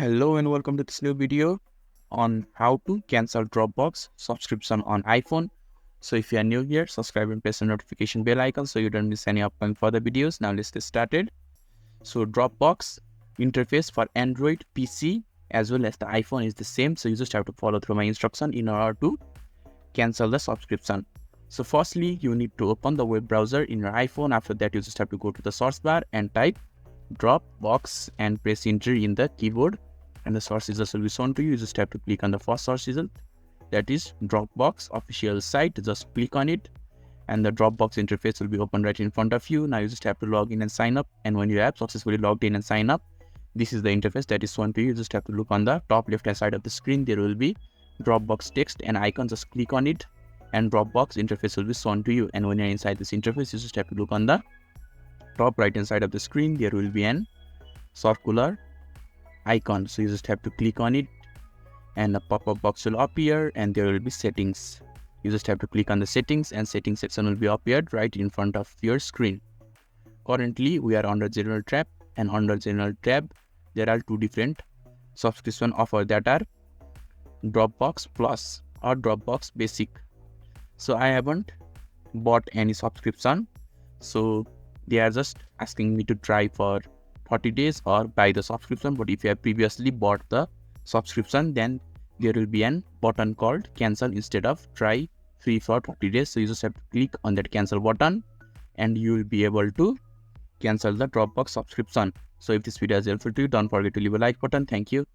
Hello and welcome to this new video on how to cancel Dropbox subscription on iPhone. So if you are new here, subscribe and press the notification bell icon so you don't miss any upcoming further videos. Now let's get started. So Dropbox interface for Android, PC as well as the iPhone is the same. So you just have to follow through my instruction in order to cancel the subscription. So firstly, you need to open the web browser in your iPhone. After that, you just have to go to the search bar and type Dropbox and press enter in the keyboard, and the search result will be shown to you. You just have to click on the first search result, that is Dropbox official site. Just click on it and the Dropbox interface will be open right in front of you. Now you just have to log in and sign up, and when you have successfully logged in and sign up, this is the interface that is shown to you. You just have to look on the top left hand side of the screen. There will be Dropbox text and icon. Just click on it and Dropbox interface will be shown to you. And when you're inside this interface, you just have to look on the top right hand side of the screen. There will be an circular icon, so you just have to click on it and a pop-up box will appear and there will be settings. You just have to click on the settings and settings section will be appeared right in front of your screen. Currently we are under general tab, and under general tab there are two different subscription offer, that are Dropbox Plus or Dropbox Basic. So I haven't bought any subscription, so they are just asking me to try for 40 days or buy the subscription. But if you have previously bought the subscription, then there will be an button called cancel instead of try free for 30 days. So you just have to click on that cancel button and you will be able to cancel the Dropbox subscription. So if this video is helpful to you, don't forget to leave a like button. Thank you.